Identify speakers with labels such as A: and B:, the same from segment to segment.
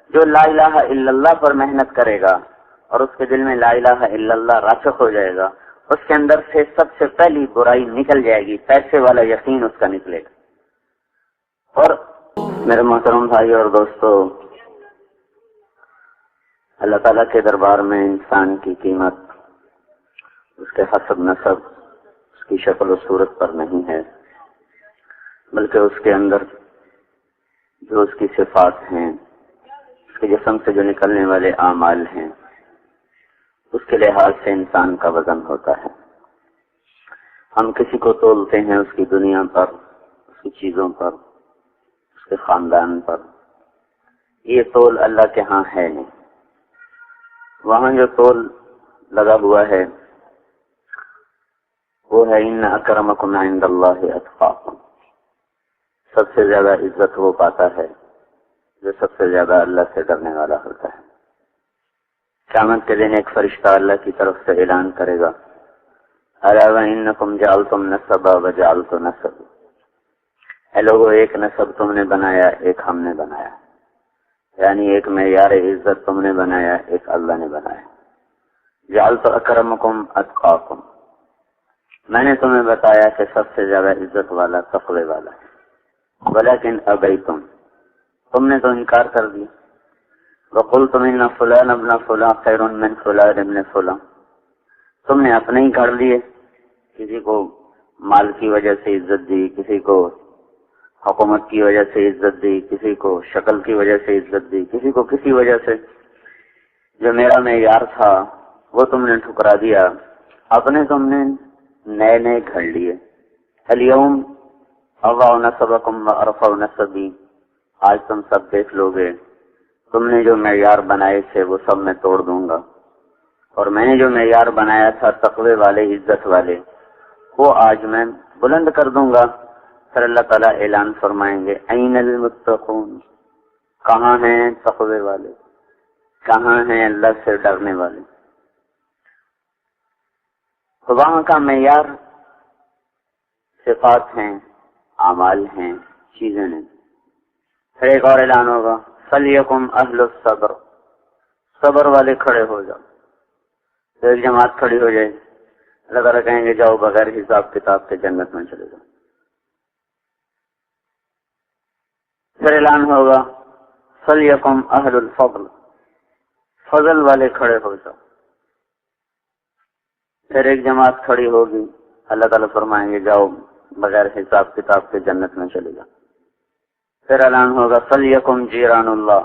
A: جو لا الہ الا اللہ پر محنت کرے گا اور اس کے دل میں لا الہ الا اللہ راسخ ہو جائے گا، اس کے اندر سے سب سے پہلی برائی نکل جائے گی، پیسے والا یقین اس کا نکلے گا۔ اور میرے محترم بھائی اور دوستو، اللہ تعالیٰ کے دربار میں انسان کی قیمت اس کے حسب نسب، اس کی شکل و صورت پر نہیں ہے، بلکہ اس کے اندر جو اس کی صفات ہیں، اس کے جسم سے جو نکلنے والے اعمال ہیں، اس کے لحاظ سے انسان کا وزن ہوتا ہے۔ ہم کسی کو تولتے ہیں اس کی دنیا پر، اس کی چیزوں پر، اس کے خاندان پر، یہ تول اللہ کے ہاں ہے نہیں۔ وہاں جو تول لگا ہوا ہے وہ ہے ان اکرمکم عند اللہ اتقاکم، سب سے زیادہ عزت وہ پاتا ہے جو سب سے زیادہ اللہ سے ڈرنے والا ہوتا ہے۔ قیامت کے دن ایک فرشتہ اللہ کی طرف سے اعلان کرے گا، الا وانکم جعلتم نسبا وجعلت نسب، اے لوگو ایک نسب تم نے بنایا، ایک ہم نے بنایا، یعنی ایک معیار عزت تم نے بنایا، ایک اللہ نے بنایا۔ جعلت اکرمکم اتقاکم، میں نے تمہیں بتایا کہ سب سے زیادہ عزت والا تقوی والا ہے، ولیکن ابیتم، تم نے تو انکار کر دیا، وقلتم ان فلان ابن فلان خیر من فلان ابن فلان، تم نے اپنے ہی گھڑ لیے، کسی کو مال کی وجہ سے عزت دی، کسی کو حکومت کی وجہ سے عزت دی، کسی کو شکل کی وجہ سے عزت دی، کسی کو کسی وجہ سے، جو میرا معیار تھا وہ تم نے ٹھکرا دیا، اپنے تم نے نئے نئے گھڑ لیے۔ الیوم اضع نسبکم وارفع نسبی، آج تم سب دیکھ لو گے تم نے جو معیار بنائے تھے وہ سب میں توڑ دوں گا، اور میں نے جو معیار بنایا تھا تقوی والے، عزت والے، وہ آج میں بلند کر دوں گا۔ پھر اللہ تعالیٰ اعلان فرمائیں گے، این المتقون، کہاں ہیں تقوی والے، کہاں ہیں اللہ سے ڈرنے والے۔ وہاں کا معیار صفات ہیں، اعمال ہیں، چیزیں ہیں۔ پھر ایک اور اعلان ہوگا، فلیکم اہل الصبر، صبر والے کھڑے ہو جاؤ۔ تو ایک جماعت کھڑی ہو جائے، اللہ تعالیٰ کہیں گے جاؤ بغیر حساب کتاب کے جنت میں چلے جاؤ۔ پھر اعلان ہوگا، فلیکم اہل الفضل، فضل والے کھڑے ہو جاؤ۔ پھر ایک جماعت کھڑی ہوگی، اللہ تعالیٰ فرمائیں گے جاؤ بغیر حساب کتاب کے جنت میں چلے جاؤ۔ پھر اعلان ہوگا، فلیکم جیران اللہ،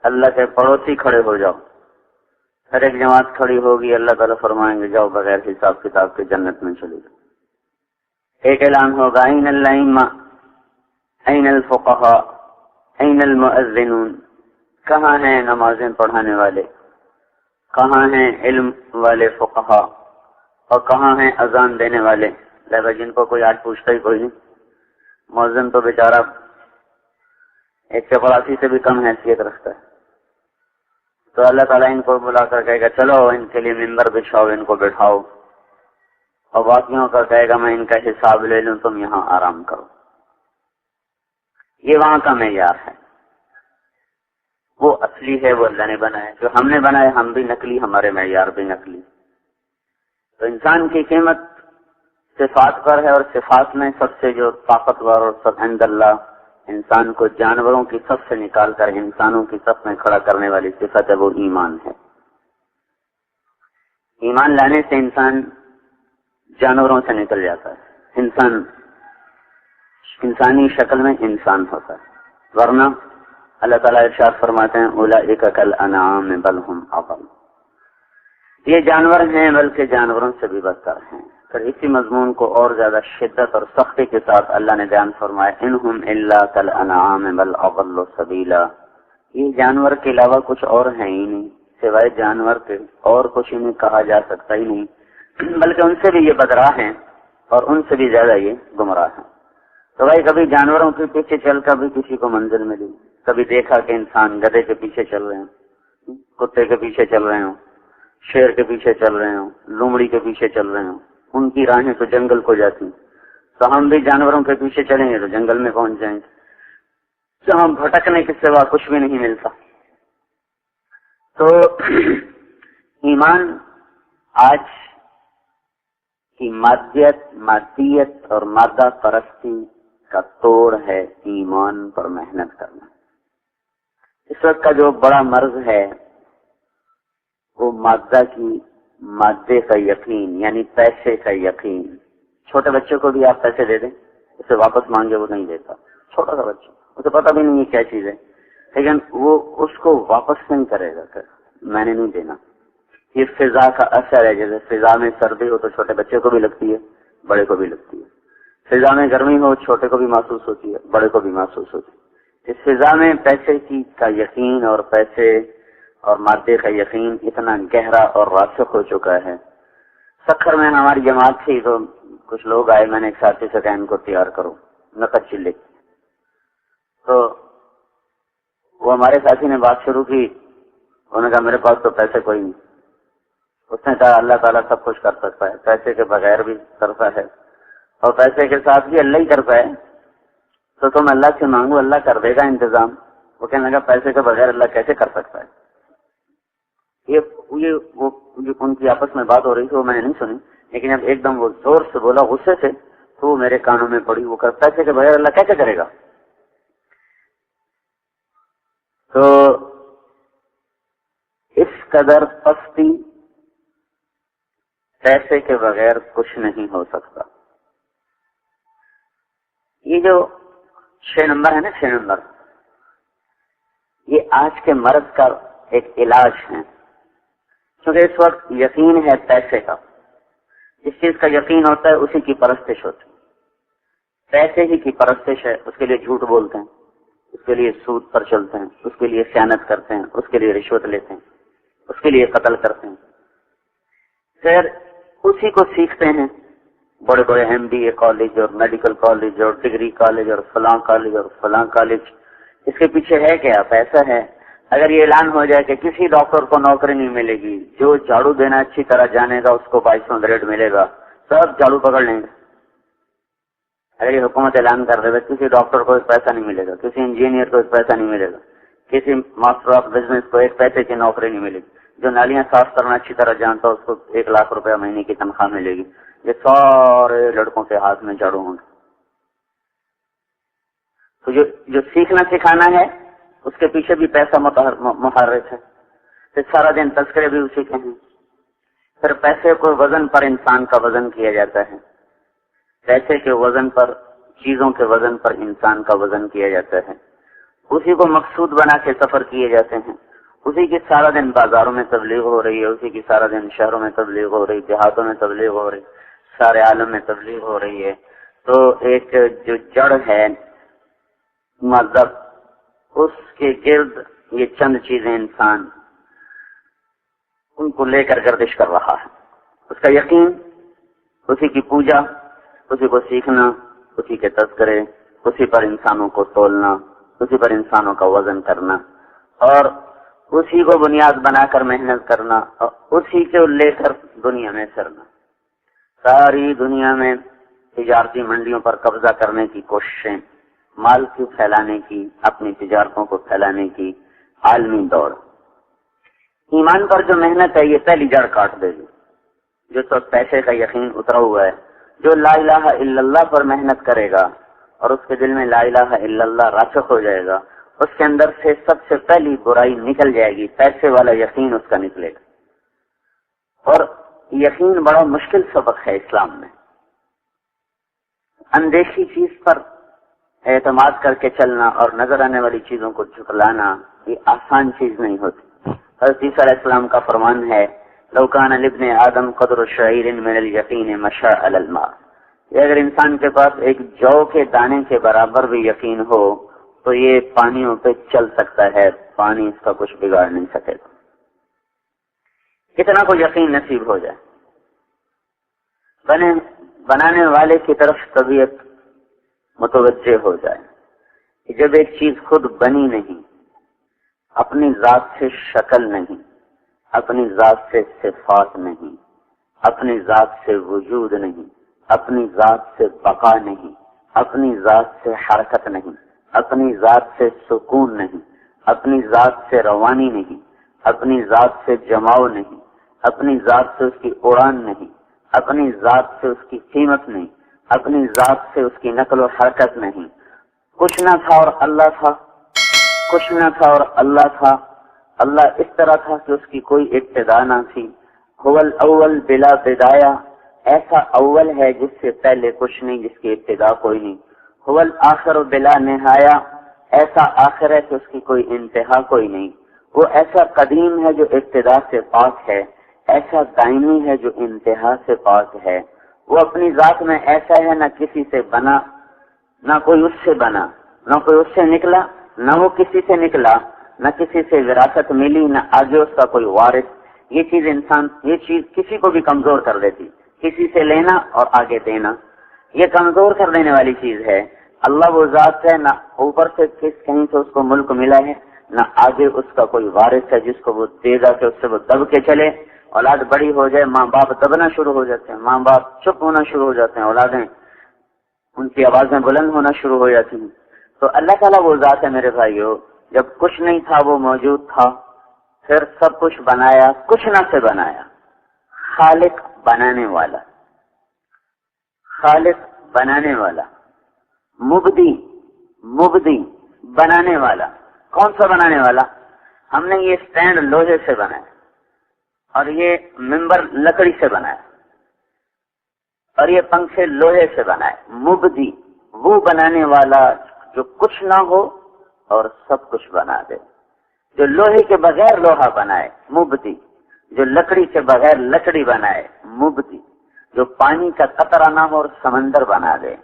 A: اللہ کے پڑوسی کھڑے ہو جاؤ۔ پھر ایک جماعت کھڑی ہوگی، اللہ تعالیٰ فرمائیں گے جاؤ بغیر حساب کتاب کے جنت میں چلے جاؤ۔ ایک اعلان ہوگا، این الائمہ، این الفقہاء، این المؤذنون، کہاں ہیں نمازیں پڑھانے والے، کہاں ہیں علم والے فقہاء، اور کہاں ہیں اذان دینے والے، لہذا جن کو کوئی آج پوچھتا ہی کوئی نہیں۔ مؤذن تو بیچارہ ایک چپراسی سے بھی کم حیثیت رکھتا ہے، تو اللہ تعالیٰ ان کو بلا کر کہے گا چلو ان کے لیے ممبر بچھاؤ، ان کو بٹھاؤ، اور باقیوں کا کہے گا میں ان کا حساب لے لوں، تم یہاں آرام کرو۔ یہ وہاں کا معیار ہے، وہ اصلی ہے، وہ اللہ نے بنایا، جو ہم نے بنایا ہم بھی نقلی، ہمارے معیار بھی نقلی۔ تو انسان کی قیمت صفات پر ہے، اور صفات میں سب سے جو طاقتور اور سب عند اللہ انسان کو جانوروں کی صف سے نکال کر انسانوں کی صف میں کھڑا کرنے والی صفت ہے، وہ ایمان ہے۔ ایمان لانے سے انسان جانوروں سے نکل جاتا ہے، انسان انسانی شکل میں انسان ہوتا ہے، ورنہ اللہ تعالیٰ ارشاد فرماتے ہیں اولئک کالانعام بل هم اضل، یہ جانور ہیں بلکہ جانوروں سے بھی بدتر ہیں۔ پھر اسی مضمون کو اور زیادہ شدت اور سختی کے ساتھ اللہ نے بیان فرمایا، انہم الا کالانعام بل اضل سبیلا، یہ جانور کے علاوہ کچھ اور ہیں ہی نہیں، سوائے جانور کے اور کچھ انہیں کہا جا سکتا ہی نہیں، بلکہ ان سے بھی یہ بدراہ ہیں اور ان سے بھی زیادہ یہ گمراہ ہیں۔ تو بھائی کبھی جانوروں کے پیچھے چل کر بھی کسی کو منزل ملی، کبھی دیکھا کہ انسان گدھے کے پیچھے چل رہے ہیں، کتے کے پیچھے چل رہے ہوں، شیر کے پیچھے چل رہے ہوں، لومڑی کے پیچھے چل رہے ہوں، ان کی راہیں تو جنگل کو جاتی ہیں، تو ہم بھی جانوروں کے پیچھے چلیں گے تو جنگل میں پہنچ جائیں گے، جہاں بھٹکنے کے سوا کچھ بھی نہیں ملتا۔ تو ایمان آج کی مادیت اور مادہ پرستی کا توڑ ہے ایمان پر محنت کرنا. اس وقت کا جو بڑا مرض ہے وہ مادے کا یقین، یعنی پیسے کا یقین. چھوٹے بچے کو بھی آپ پیسے دے دیں، اسے واپس مانگے وہ نہیں دیتا. چھوٹا سا بچہ، اسے پتہ بھی نہیں ہے کیا چیز ہے، لیکن وہ اس کو واپس نہیں کرے گا کہ میں نے نہیں دینا. یہ فضا کا اثر ہے. جیسے فضا میں سردی ہو تو چھوٹے بچے کو بھی لگتی ہے، بڑے کو بھی لگتی ہے. فضا میں گرمی ہو چھوٹے کو بھی محسوس ہوتی ہے، بڑے کو بھی محسوس ہوتی ہے. اس فضا میں پیسے کا یقین اور پیسے اور مادے کا یقین اتنا گہرا اور راسخ ہو چکا ہے. سکھر میں ہماری جماعت تھی تو کچھ لوگ آئے، میں نے ایک ساتھی سے کہا ان کو تیار کرو نقد چلے. تو وہ ہمارے ساتھی نے بات شروع کی، انہوں نے کہا میرے پاس تو پیسے کوئی نہیں. اس نے کہا اللہ تعالیٰ سب کچھ کر سکتا ہے، پیسے کے بغیر بھی کرتا ہے اور پیسے کے ساتھ بھی اللہ ہی کرتا ہے. تو تم اللہ سے مانگو، اللہ کر دے گا انتظام. وہ کہنے لگا پیسے کے بغیر اللہ کیسے کر سکتا ہے. وہ ان کی آپس میں بات ہو رہی تھی، وہ میں نے نہیں سنی، لیکن اب ایک دم وہ زور سے بولا غصے سے، تو وہ میرے کانوں میں پڑی. وہ کہ پیسے کے بغیر اللہ کیسے کرے گا. تو اس قدر پستی پیسے کے بغیر کچھ نہیں ہو سکتا. یہ جو 6 نمبر ہے نا، 6 نمبر، یہ آج کے مرض کا ایک علاج ہے. کیونکہ اس وقت یقین ہے پیسے کا، جس چیز کا یقین ہوتا ہے اسی کی پرستش ہوتی ہے. پیسے ہی کی پرستش ہے، اس کے لیے جھوٹ بولتے ہیں، اس کے لیے سود پر چلتے ہیں، اس کے لیے خیانت کرتے ہیں، اس کے لیے رشوت لیتے ہیں، اس کے لیے قتل کرتے ہیں. پھر اسی کو سیکھتے ہیں بڑے بڑے MBA کالج اور میڈیکل کالج اور ڈگری کالج اور فلاں کالج اور فلاں کالج. اس کے پیچھے ہے کیا؟ پیسہ ہے. اگر یہ اعلان ہو جائے کہ کسی ڈاکٹر کو نوکری نہیں ملے گی، جو جھاڑو دینا اچھی طرح جانے گا اس کو 2200 گریڈ ملے گا، سب جھاڑو پکڑ لیں گے. اگر یہ حکومت اعلان کر دے کسی ڈاکٹر کو ایک پیسہ نہیں ملے گا، کسی انجینئر کو ایک پیسہ نہیں ملے گا، کسی ماسٹر آف بزنس کو ایک پیسے کی نوکری نہیں ملے گی، جو نالیاں صاف کرنا اچھی طرح جانتا اس کو 1 لاکھ روپیہ مہینے کی تنخواہ ملے گی، یہ سارے لڑکوں کے ہاتھ میں جھاڑو ہوں گے. تو جو سیکھنا سکھانا ہے اس کے پیچھے بھی پیسہ محرک ہے. پھر سارا دن تذکرے بھی اسی کے ہیں. پھر پیسے کو وزن پر انسان کا وزن کیا جاتا ہے، پیسے کے وزن پر، چیزوں کے وزن پر انسان کا وزن کیا جاتا ہے. اسی کو مقصود بنا کے سفر کیے جاتے ہیں. اسی کی سارا دن بازاروں میں تبلیغ ہو رہی ہے، اسی کی سارا دن شہروں میں تبلیغ ہو رہی، دیہاتوں میں تبلیغ ہو رہی، سارے عالم میں تبلیغ ہو رہی ہے. تو ایک جو جڑ ہے مذہب، اس کے گرد یہ چند چیزیں انسان ان کو لے کر گردش کر رہا ہے. اس کا یقین، اسی کی پوجا، اسی کو سیکھنا، اسی کے تذکرے، اسی پر انسانوں کو تولنا، اسی پر انسانوں کا وزن کرنا، اور اسی کو بنیاد بنا کر محنت کرنا، اور اسی کو لے کر دنیا میں پھرنا. ساری دنیا میں تجارتی منڈیوں پر قبضہ کرنے کی کوششیں، مال کو پھیلانے کی، اپنی تجارتوں کو پھیلانے کی عالمی دور. ایمان پر جو محنت ہے یہ پہلی جڑ کاٹ دے گی. جو تو پیسے کا یقین اترا ہوا ہے، جو لا الہ الا اللہ پر محنت کرے گا اور اس کے دل میں لا الہ الا اللہ راسخ ہو جائے گا، اس کے اندر سے سب سے پہلی برائی نکل جائے گی، پیسے والا یقین اس کا نکلے گا. اور یقین بڑا مشکل سبق ہے اسلام میں. اندیکھی چیز پر اعتماد کر کے چلنا اور نظر آنے والی چیزوں کو جھٹلانا یہ آسان چیز نہیں ہوتی. حضرت عیسیٰ علیہ السلام کا فرمان ہے لو کان لابن آدم قدر شعیر من الیقین مشى علی الماء. اگر انسان کے پاس ایک جو کے دانے کے برابر بھی یقین ہو تو یہ پانیوں پہ چل سکتا ہے، پانی اس کا کچھ بگاڑ نہیں سکے گا. کتنا کو یقین نصیب ہو جائے، بنانے والے کی طرف طبیعت متوجہ ہو جائے. جب ایک چیز خود بنی نہیں، اپنی ذات سے شکل نہیں، اپنی ذات سے صفات نہیں، اپنی ذات سے وجود نہیں، اپنی ذات سے بقا نہیں، اپنی ذات سے حرکت نہیں، اپنی ذات سے سکون نہیں، اپنی ذات سے روانی نہیں، اپنی ذات سے جماؤ نہیں، اپنی ذات سے اس کی اڑان نہیں، اپنی ذات سے اس کی قیمت نہیں، اپنی ذات سے اس کی نقل و حرکت نہیں۔ کچھ نہ تھا اور اللہ تھا، کچھ نہ تھا اور اللہ تھا۔ اللہ اس طرح تھا کہ اس کی کوئی ابتدا نہ تھی۔ هو الاول بلا بدایا، ایسا اول ہے جس سے پہلے کچھ نہیں، جس کی ابتدا کوئی نہیں۔ هو الآخر بلا نہایا، ایسا آخر ہے کہ اس کی کوئی انتہا کوئی نہیں۔ وہ ایسا قدیم ہے جو ابتدا سے پاک ہے، ایسا دائمی ہے جو انتہا سے پاک ہے۔ وہ اپنی ذات میں ایسا ہے، نہ کسی سے بنا، نہ کوئی اس سے بنا، نہ کوئی اس سے نکلا، نہ وہ کسی سے نکلا، نہ کسی سے وراثت ملی، نہ آگے اس کا کوئی وارث۔ یہ چیز کسی کو بھی کمزور کر دیتی، کسی سے لینا اور آگے دینا، یہ کمزور کر دینے والی چیز ہے۔ اللہ وہ ذات ہے، نہ اوپر سے کہیں سے اس کو ملک ملا ہے، نہ آگے اس کا کوئی وارث ہے جس کو وہ دے گا کہ اس سے وہ دب کے چلے۔ اولاد بڑی ہو جائے، ماں باپ دبنا شروع ہو جاتے ہیں، ماں باپ چپ ہونا شروع ہو جاتے ہیں، اولادیں ان کی آوازیں بلند ہونا شروع ہو جاتی ہیں۔ تو اللہ تعالیٰ وہ ذات ہے میرے بھائیو، جب کچھ نہیں تھا وہ موجود تھا، پھر سب کچھ بنایا، کچھ نہ سے بنایا۔ خالق بنانے والا، خالق بنانے والا، مبدی بنانے والا۔ کون سا بنانے والا؟ ہم نے یہ سٹینڈ لوہے سے بنایا، اور یہ ممبر لکڑی سے بنایا، اور یہ پنکھے لوہے سے بنائے۔ مبدی وہ بنانے والا جو کچھ نہ ہو اور سب کچھ بنا دے، جو لوہے کے بغیر لوہا بنائے، مبدی، جو لکڑی کے بغیر لکڑی بنائے، مبدی، جو پانی کا قطرہ نہ ہو اور سمندر بنا دے،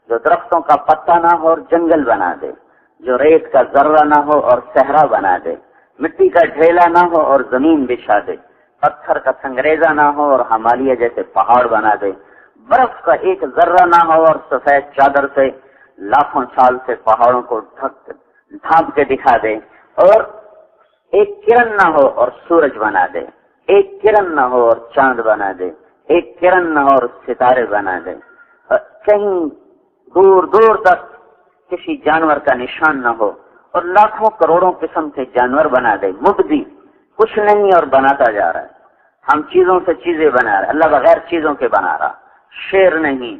A: جو درختوں کا پتا نہ ہو اور جنگل بنا دے، جو ریت کا ذرہ نہ ہو اور صحرا بنا دے، مٹی کا ڈھیلا نہ ہو اور زمین بچھا دے، پتھر کا سنگریزہ نہ ہو اور ہمالیہ جیسے پہاڑ بنا دے، برف کا ایک ذرہ نہ ہو اور سفید چادر سے لاکھوں سال سے پہاڑوں کو ڈھانپ کے دکھا دے، اور ایک کرن نہ ہو اور سورج بنا دے، ایک کرن نہ ہو اور چاند بنا دے، ایک کرن نہ ہو اور ستارے بنا دے، اور کہیں دور دور تک کسی جانور کا نشان نہ ہو اور لاکھوں کروڑوں قسم کے جانور بنا دے۔ مبدی، کچھ نہیں اور بناتا جا رہا ہے۔ ہم چیزوں سے چیزیں بنا رہے ہیں، اللہ بغیر چیزوں کے بنا رہا۔ شیر نہیں،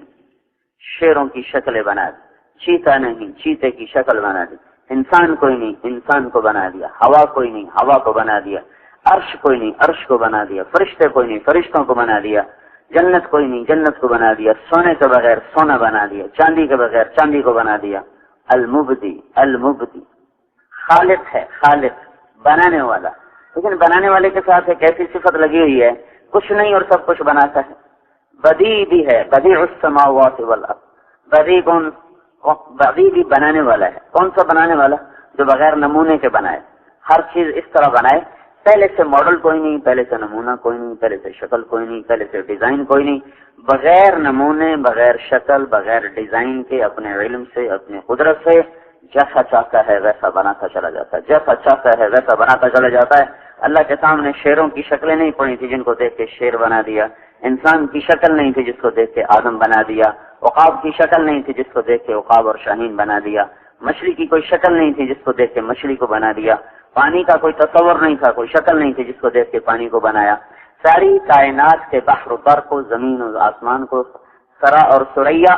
A: شیروں کی شکلیں بنا دی، چیتا نہیں، چیتے کی شکل بنا دی، انسان کوئی نہیں، انسان کو بنا دیا، ہوا کوئی نہیں، ہوا کو بنا دیا، عرش کوئی نہیں، عرش کو بنا دیا، فرشتے کوئی نہیں، فرشتوں کو بنا دیا، جنت کوئی نہیں، جنت کو بنا دیا، سونے کے بغیر سونا بنا دیا، چاندی کے بغیر چاندی کو بنا دیا۔ المبدی، المبدی، خالق ہے، خالق بنانے والا۔ لیکن بنانے والے کے ساتھ ایک ایسی صفت لگی ہوئی ہے، کچھ نہیں اور سب کچھ بناتا ہے۔ بدیع بھی ہے، بدیع السماوات والارض، بدیع بھی بنانے والا ہے۔ کون سا بنانے والا؟ جو بغیر نمونے کے بنائے، ہر چیز اس طرح بنائے، پہلے سے ماڈل کوئی نہیں، پہلے سے نمونہ کوئی نہیں، پہلے سے شکل کوئی نہیں، پہلے سے ڈیزائن کوئی نہیں، بغیر نمونے، بغیر شکل، بغیر ڈیزائن کے، اپنے علم سے، اپنے قدرت سے جیسا چاہتا ہے ویسا بناتا چلا جاتا ہے، جیسا چاہتا ہے ویسا بناتا چلا جاتا ہے۔ اللہ کے سامنے شیروں کی شکلیں نہیں پڑی تھی جن کو دیکھ کے شیر بنا دیا، انسان کی شکل نہیں تھی جس کو دیکھ کے آدم بنا دیا، عقاب کی شکل نہیں تھی جس کو دیکھ کے عقاب اور شاہین بنا دیا، مچھلی کی کوئی شکل نہیں تھی جس کو دیکھ کے مچھلی کو بنا دیا، پانی کا کوئی تصور نہیں تھا، کوئی شکل نہیں تھی جس کو دیکھ کے پانی کو بنایا۔ ساری کائنات کے بحر و بر کو، زمین اور آسمان کو، سرا اور سریا،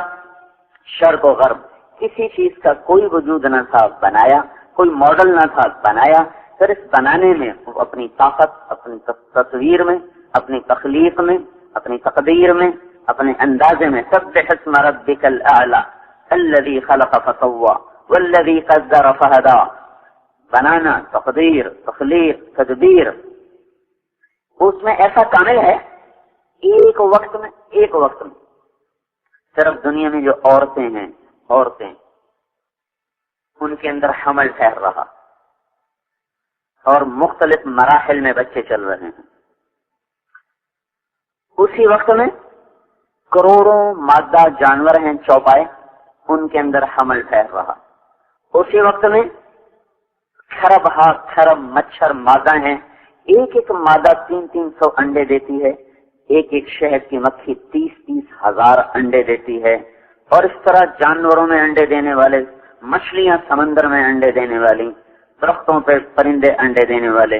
A: شرق و غرب، کسی چیز کا کوئی وجود نہ تھا، بنایا، کوئی ماڈل نہ تھا، بنایا۔ پھر اس بنانے میں اپنی طاقت، اپنی تصویر میں، اپنی تخلیق میں، اپنی تقدیر میں، اپنے اندازے میں، سبح اسم ربک الاعلی الذی خلق فسوی والذی قدر فہدی، بنانا، تقدیر، تخلیق، تدبیر، اس میں ایسا کامل ہے۔ ایک وقت میں صرف دنیا میں جو عورتیں ہیں، ان کے اندر حمل ٹھہر رہا اور مختلف مراحل میں بچے چل رہے ہیں، اسی وقت میں کروڑوں مادہ جانور ہیں چوپائے، ان کے اندر حمل ٹھہر رہا، اسی وقت میں کھرب مچھر مادہ ہیں، ایک ایک مادہ 300 انڈے دیتی ہے، ایک ایک شہد کی مکھی 30 ہزار انڈے دیتی ہے، اور اس طرح جانوروں میں انڈے دینے والے، مچھلیاں سمندر میں انڈے دینے والی، درختوں پہ پرندے انڈے دینے والے،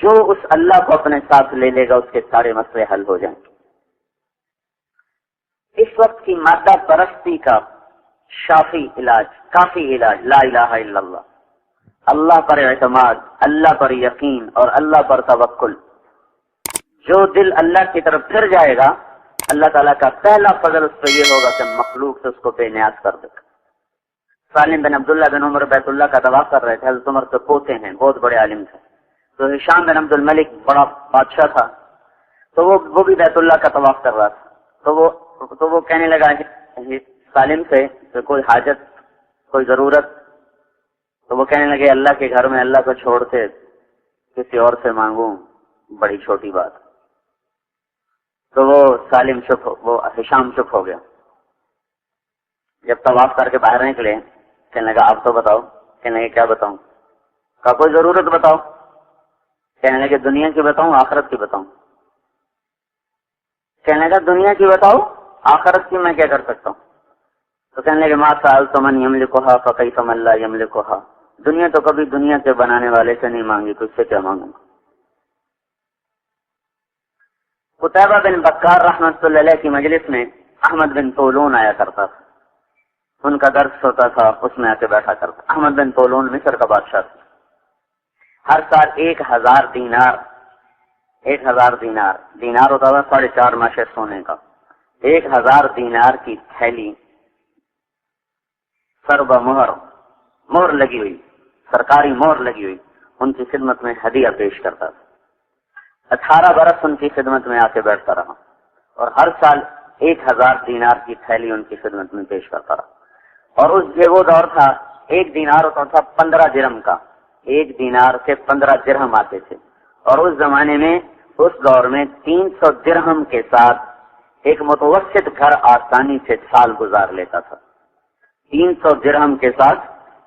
A: جو اس اللہ کو اپنے ساتھ لے لے گا اس کے سارے مسئلے حل ہو جائیں گے۔ اس وقت کی مادہ پرستی کا شافی علاج، کافی علاج لا الہ الا اللہ، اللہ پر اعتماد، اللہ پر یقین اور اللہ پر توکل۔ جو دل اللہ کی طرف پھر جائے گا، اللہ تعالیٰ کا پہلا فضل اس پہ یہ ہوگا کہ مخلوق سے اس کو بے نیاز کر دے گا۔ سالم بن عبداللہ بن عمر بیت اللہ کا طواف کر رہے تھے، حضرت عمر کے پوتے ہیں، بہت بڑے عالم تھے۔ تو ہشام بن عبد الملک بڑا بادشاہ تھا، تو وہ بھی بیت اللہ کا طواف کر رہا تھا۔ تو وہ کہنے لگا سالم سے کہ کوئی حاجت، کوئی ضرورت؟ تو وہ کہنے لگے اللہ کے گھر میں اللہ کو چھوڑ کے کسی اور سے مانگوں، بڑی چھوٹی بات۔ تو وہ ہشام چپ ہو گیا۔ جب طواف کر کے باہر نکلے، کہنے لگا آپ تو بتاؤ۔ کہنے لگے کیا بتاؤں؟ کہا کوئی ضرورت بتاؤ۔ کہنے لگے دنیا کی بتاؤں آخرت کی بتاؤں؟ کہنے لگا دنیا کی بتاؤ، آخرت کی میں کیا کر سکتا ہوں؟ تو کہنے لگے ما سألت من یملکھا فکیف من لا یملکھا، دنیا تو کبھی دنیا کے بنانے والے سے نہیں مانگی، تو اس سے کیا مانگوں گا؟ قتیبہ بن بکار رحمۃ اللہ علیہ کی مجلس میں احمد بن طولون آیا کرتا تھا، ان کا درس ہوتا تھا، اس میں آ کے بیٹھا کرتا۔ احمد بن طولون مصر کا بادشاہ تھا۔ ہر سال 1000 دینار ہوتا تھا 4.5 ماشے سونے کا، 1000 دینار کی تھیلی سربہ مہر لگی ہوئی، سرکاری مہر لگی ہوئی، ان کی خدمت میں ہدیہ پیش کرتا تھا۔ 18 برس ان کی خدمت میں آ کے بیٹھتا رہا اور ہر سال 1000 دینار کی تھیلی ان کی خدمت میں پیش کرتا رہا۔ اور وہ دور تھا 1 دینار ہوتا تھا 15 درہم کا، 1 دینار سے 15 درہم آتے تھے، اور اس زمانے میں اس دور میں 300 درہم کے ساتھ ایک متوسط گھر آسانی سے سال گزار لیتا تھا۔ 300 درہم کے ساتھ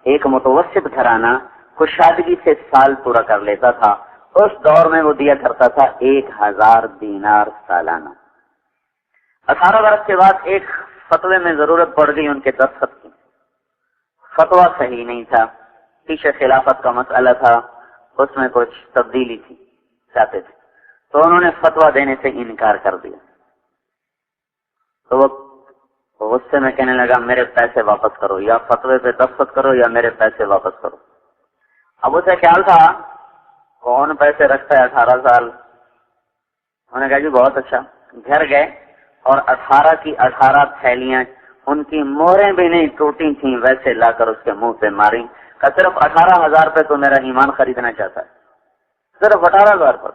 A: ایک متوسط گھرانہ خوشادگی سے سال پورا کر لیتا تھا۔ اس دور میں وہ دیا کرتا تھا 1000 دینار سالانہ۔ 18 برس کے بعد ایک فتوے میں ضرورت پڑ گئی ان کے دستخط کی، فتویٰ صحیح نہیں تھا، پیچھے خلافت کا مسئلہ تھا، اس میں کچھ تبدیلی تھی، چاہتے تھے، تو انہوں نے فتویٰ دینے سے انکار کر دیا۔ تو وہ غصے میں کہنے لگا میرے پیسے واپس کرو، یا فتوے پہ دستخط کرو یا میرے پیسے واپس کرو۔ اب اسے خیال تھا کون پیسے رکھتا ہے 18 سال۔ انہوں نے کہا جی بہت اچھا۔ گھر گئے اور 18 کی 18 تھیلیاں، ان کی مہریں بھی نہیں ٹوٹی تھیں، ویسے لا کر اس کے منہ پہ ماری۔ کہ صرف 18,000 پہ تو میرا ایمان خریدنا چاہتا ہے، صرف 18,000 پر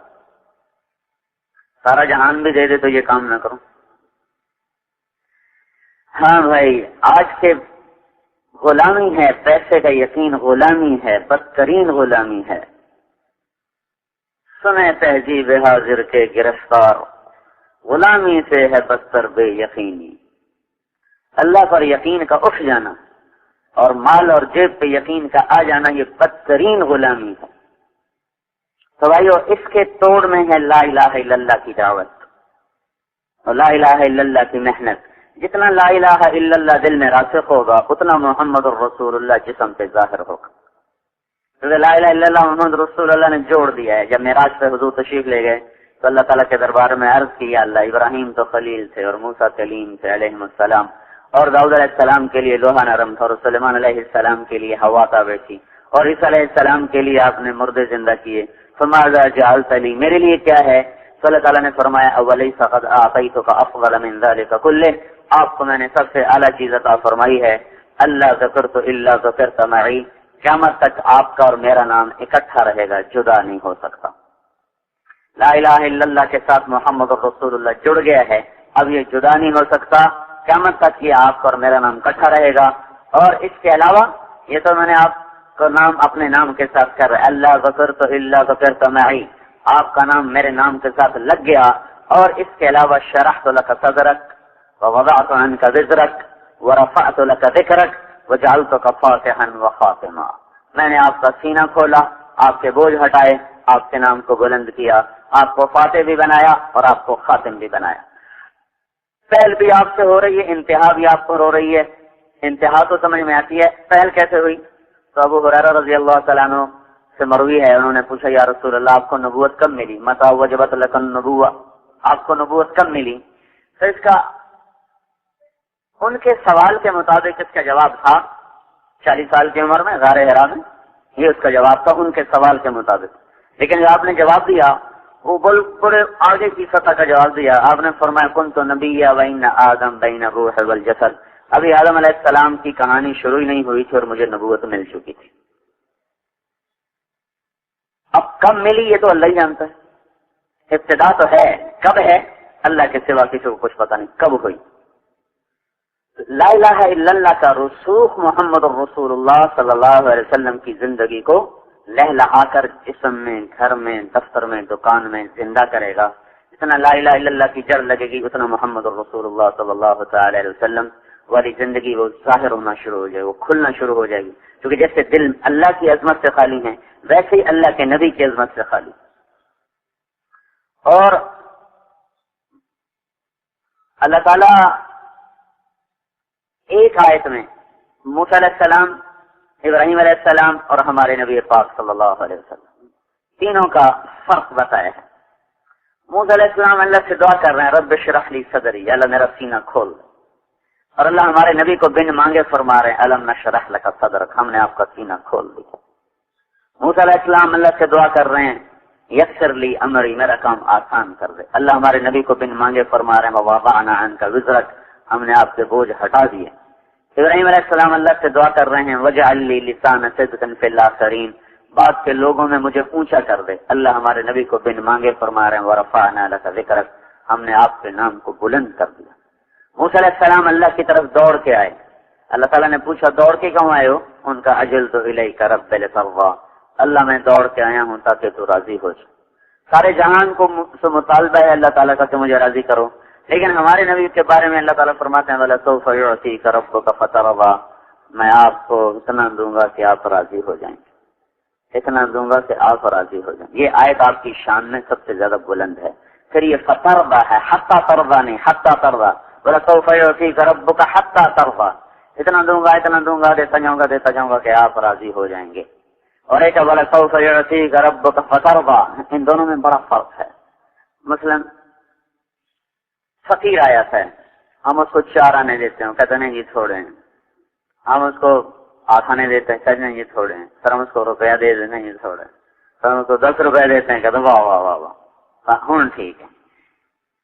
A: سارا جہان بھی دے دے تو یہ کام نہ کروں۔ ہاں بھائی، آج کے غلامی ہے، پیسے کا یقین غلامی ہے، بدترین غلامی ہے۔ سنے تہذیب حاضر کے گرفتار، غلامی سے ہے بدتر بے یقینی۔ اللہ پر یقین کا اٹھ جانا اور مال اور جیب پہ یقین کا آ جانا، یہ بدترین غلامی ہے۔ تو بھائیو، اس کے توڑ میں ہے لا الہ الا اللہ کی دعوت اور لا الہ الا اللہ کی محنت۔ جتنا لا الہ الا اللہ دل میں راسخ ہوگا، اتنا محمد الرسول اللہ جسم پہ ظاہر ہوگا۔ لا الہ الا اللہ محمد رسول اللہ نے جوڑ دیا ہے۔ جب معراج پہ حضور تشریف لے گئے تو اللہ تعالیٰ کے دربار میں عرض کی، یا اللہ، ابراہیم تو خلیل تھے اور موسیٰ کلیم تھے علیہ السلام، اور داؤد علیہ السلام کے لیے لوہا نرم تھا، اور سلیمان علیہ السلام کے لیے ہوا تابع تھی، اور عیسیٰ علیہ السلام کے لیے آپ نے مردے زندہ کیے۔ فماذا جعلت لی، میرے لیے کیا ہے؟ تو اللہ تعالیٰ نے فرمایا اولیس قد اعطیتک افضل من ذلک کلہ، آپ کو میں نے سب سے اعلیٰ چیز عطا فرمائی ہے، اللہ ذکرت الا ذکرت معی، قیامت تک آپ کا اور میرا نام اکٹھا رہے گا، جدا نہیں ہو سکتا۔ لا الہ الا اللہ کے ساتھ محمد رسول اللہ جڑ گیا ہے، اب یہ جدا نہیں ہو سکتا، قیامت تک یہ آپ کا اور میرا نام اکٹھا رہے گا۔ اور اس کے علاوہ یہ تو میں نے آپ کو نام اپنے نام کے ساتھ کر رہا ہے، اللہ ذکرت الا ذکرت معی، آپ کا نام میرے نام کے ساتھ لگ گیا۔ اور اس کے علاوہ شرحت لک صدرک ووضعت عنک وزرک ورفعت لک ذکرک وجعلتک فاتحا وخاتما، میں نے آپ کا سینہ کھولا، آپ کے بوجھ ہٹائے، آپ کے نام کو بلند کیا، آپ کو فاتح بھی بنایا اور آپ کو خاتم بھی بنایا۔ پہل بھی آپ سے ہو رہی ہے، انتہا بھی آپ پر ہو رہی ہے۔ انتہا تو سمجھ میں آتی ہے، پہل کیسے ہوئی؟ تو ابو ہریرہ رضی اللہ تعالیٰ عنہ سے مروی ہے، انہوں نے پوچھا یا رسول اللہ آپ کو نبوت کب ملی؟ متى وجبت لك النبوة، آپ کو نبوت کب ملی؟ تو اس کا ان کے سوال کے مطابق اس کا جواب تھا 40 سال کی عمر میں غار حرا میں، یہ اس کا جواب تھا ان کے سوال کے مطابق. لیکن جو آپ نے جواب دیا وہ پورے آگے کی سطح کا جواب دیا. آپ نے فرمایا کنت نبیا وان آدم بین الروح والجسد، ابھی آدم علیہ السلام کی کہانی شروع ہی نہیں ہوئی تھی اور مجھے نبوت مل چکی تھی. اب کب ملی یہ تو اللہ ہی جانتا ہے، ابتدا تو ہے، کب ہے اللہ کے سوا کسی کو کچھ پتہ نہیں کب ہوئی. لا الہ الا اللہ کا رسوخ محمد رسول اللہ صلی اللہ علیہ وسلم کی زندگی کو لہلہا کر جسم میں، گھر میں، دفتر میں، دکان میں زندہ کرے گا. جتنا لا الہ الا اللہ کی جڑ لگے گی اتنا محمد رسول اللہ صلی اللہ تعالی علیہ وسلم والی زندگی وہ ظاہر ہونا شروع ہو جائے، وہ کھلنا شروع ہو جائے گی. کیونکہ جیسے دل اللہ کی عظمت سے خالی ہیں ویسے ہی اللہ کے نبی کی عظمت سے خالی. اور اللہ تعالی ایک آیت میں موسیٰ علیہ السلام، ابراہیم علیہ السلام اور ہمارے نبی پاک صلی اللہ علیہ وسلم تینوں کا فرق بتایا ہے. موسیٰ علیہ السلام اللہ سے دعا کر رہے ہیں رب اشرح لی صدری، اللہ میرا سینہ کھول دے. اور اللہ ہمارے نبی کو بن مانگے فرما رہے ہیں الم نشرح لک صدرک، ہم نے آپ کا سینہ کھول دیا. موسیٰ علیہ السلام اللہ سے دعا کر رہے ہیں یسر لی امری، میرا کام آسان کر دے. اللہ ہمارے نبی کو بن مانگے فرما رہے ہیں ووضعنا عنک وزرک، ہم نے آپ کے بوجھ ہٹا دیے. ابراہیم علیہ السلام اللہ سے دعا کر رہے ہیں وجعل لی لسان صدق فی الاخرین، بعد کے لوگوں میں مجھے اونچا کر دے. اللہ ہمارے نبی کو بن مانگے فرما رہے ہیں ورفعنا لک ذکرک، ہم نے آپ کے نام کو بلند کر دیا. موسیٰ علیہ السلام اللہ کی طرف دوڑ کے آئے. اللہ تعالیٰ نے پوچھا دوڑ کے کیوں آئے ہو؟ ان کا اجلت الیک رب لترضی، اللہ میں دوڑ کے آیا ہوں تاکہ تو راضی ہو جائے. سارے جہان کو سے مطالبہ ہے اللہ تعالیٰ کا کہ مجھے راضی کرو، لیکن ہمارے نبی کے بارے میں اللہ تعالیٰ فرماتے ہیں وَلَسَوْفَ يُعْطِيكَ رَبُّكَ فَتَرْضَىٰ، میں آپ کو اتنا دوں گا کہ آپ راضی ہو جائیں گے، اتنا دوں گا کہ آپ راضی ہو جائیں گے. یہ آیت آپ کی شان میں سب سے زیادہ بلند ہے. پھر یہ فترضیٰ ہے، حتی ترضیٰ نہیں، حتی ترضیٰ. وَلَسَوْفَ يُعْطِيكَ رَبُّكَ حَتَّىٰ تَرْضَىٰ، اتنا دوں گا دیتا جاؤں گا کہ آپ راضی ہو جائیں گے. اور ایک وَلَسَوْفَ يُعْطِيكَ رَبُّكَ فَتَرْضَىٰ، ان دونوں میں بڑا فرق ہے. مثلا فقیر آیا ہے، ہم اس کو 4 آنے دیتے ہیں، کہتے ہیں یہ تھوڑے ہیں. ہم اس کو 8 آنے دیتے ہیں، کہتے ہیں یہ تھوڑے ہیں. سر ہم اس کو روپیہ دے دیتے ہیں، یہ تھوڑے ہیں. سر ہم اس کو 10 روپے دیتے ہیں، کہتے ہیں واہ واہ واہ واہ، ہوں ٹھیک ہے.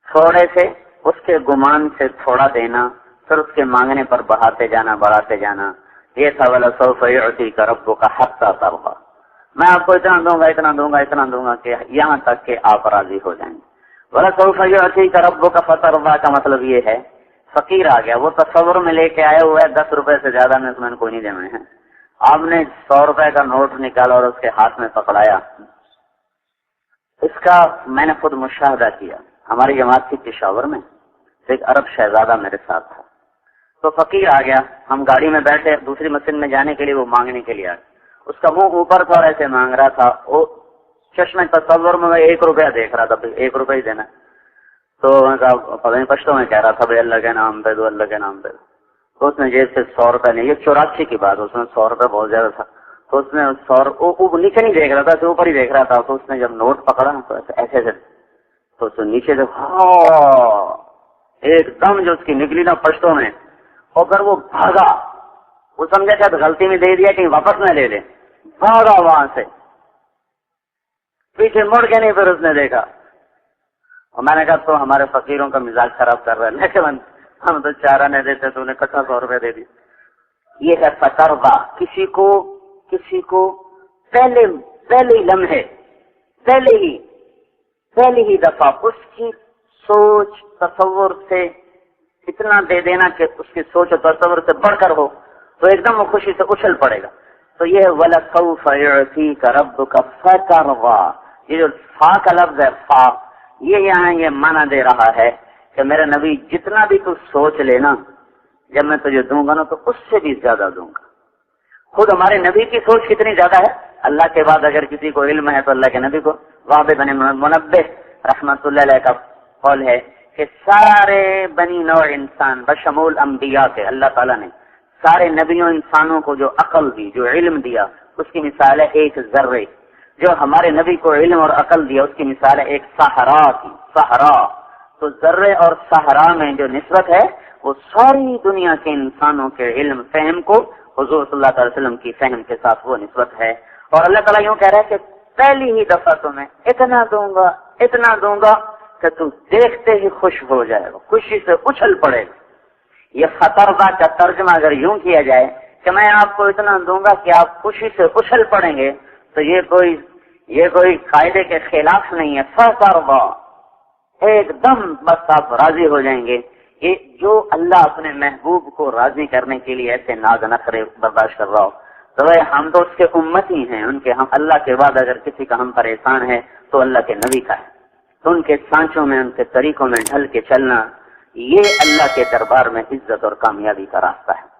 A: تھوڑے سے اس کے گمان سے تھوڑا دینا، پھر اس کے مانگنے پر بڑھاتے جانا. یہ تھا وَلَسَوْفَ يُعْطِيكَ رَبُّكَ حَتَّىٰ تَرْضَىٰ، میں آپ کو اتنا دوں گا کہ یہاں تک کہ آپ راضی ہو جائیں گے. وَلَسَوْفَ يُعْطِيكَ رَبُّكَ فَتَرْضَىٰ کا مطلب یہ ہے فقیر آ گیا، وہ تصور میں لے کے آئے ہوئے 10 روپے سے زیادہ میں نے کوئی نہیں دینے ہیں. آپ نے 100 روپے کا نوٹ نکالا اور اس کے ہاتھ میں پکڑایا. اس کا میں نے خود مشاہدہ کیا. ہماری جماعت کی پشاور میں ایک عرب شہزادہ میرے ساتھ تھا. تو فقیر آ گیا، ہم گاڑی میں بیٹھے دوسری مسجد میں جانے کے لیے، وہ مانگنے کے لیے آیا. اس کا منہ اوپر تھا اور ایسے مانگ رہا تھا. وہ چشمے تصور میں 1 روپیہ دیکھ رہا تھا، 1 روپیہ ہی دینا. تو پشتوں میں کہہ رہا تھا بھائی اللہ کے نام پہ دو، اللہ کے نام پہ. تو اس نے جیب سے 100 روپے نہیں، یہ 84 کی بات، اس میں 100 روپے بہت زیادہ تھا. تو اس نے 100 نیچے نہیں دیکھ رہا تھا، اسے اوپر ہی دیکھ رہا تھا. تو اس نے جب نوٹ پکڑا تو ایسے تو اس نے نیچے سے ایک دم جو اس کی نکلی نا پشتوں میں، اور پھر وہ بھاگا. وہ سمجھا شاید غلطی میں دے دیا کہیں واپس نہ لے لے، بھاگا وہاں سے. پیچھے مڑ کے نہیں پھر اس نے دیکھا. اور میں نے کہا تو ہمارے فقیروں کا مزاج خراب کر رہا ہے، لیکن ہم تو 4 آنے دیتے تو انہیں کٹھا 100 روپے دے دی. یہ ہے فترضیٰ. کسی کو پہلے لمحے پہلی ہی دفعہ اس کی سوچ تصور سے اتنا دے دینا کہ اس کی سوچ اور تصور سے بڑھ کر ہو تو ایک دم وہ خوشی سے اچھل پڑے گا. تو یہ ہے وَلَسَوْفَ يُعْطِيكَ رَبُّكَ فَتَرْضَىٰ. یہ جو فا کا لفظ ہے، فا، یہ یہاں یہ معنی دے رہا ہے کہ میرے نبی جتنا بھی تو سوچ لینا، جب میں تجھے دوں گا نا تو اس سے بھی زیادہ دوں گا. خود ہمارے نبی کی سوچ کتنی زیادہ ہے. اللہ کے بعد اگر کسی کو علم ہے تو اللہ کے نبی کو. وہاب بن منبہ رحمت اللہ علیہ کا قول ہے کہ سارے بنی نوع انسان بشمول انبیاء کے اللہ تعالیٰ نے سارے نبیوں انسانوں کو جو عقل دی، جو علم دیا، اس کی مثال ہے ایک ذرے. جو ہمارے نبی کو علم اور عقل دیا، اس کی مثال ہے ایک صحرا کی، صحرا۔ تو ذرے اور صحرا میں جو نسبت ہے وہ ساری دنیا کے انسانوں کے علم فہم کو حضور صلی اللہ علیہ وسلم کی فہم کے ساتھ وہ نسبت ہے۔ اور اللہ تعالیٰ یوں کہہ رہا ہے کہ پہلی ہی دفعہ تمہیں اتنا دوں گا کہ تم دیکھتے ہی خوش ہو جائے گا، خوشی سے اچھل پڑے گا۔ یہ خطرہ کا ترجمہ اگر یوں کیا جائے کہ میں آپ کو اتنا دوں گا کہ آپ خوشی سے اچھل پڑیں گے، تو یہ کوئی قاعدے کے خلاف نہیں ہے۔ فَتَرْضَى، ایک دم بس آپ راضی ہو جائیں گے۔ یہ جو اللہ اپنے محبوب کو راضی کرنے کے لیے ایسے ناز نخرے برداشت کر رہا ہو، تو ہم تو اس کے امتی ہیں، ہم اللہ کے بعد اگر کسی کا ہم پر احسان ہے تو اللہ کے نبی کا ہے۔ تو ان کے سانچوں میں، ان کے طریقوں میں ڈھل کے چلنا، یہ اللہ کے دربار میں عزت اور کامیابی کا راستہ ہے۔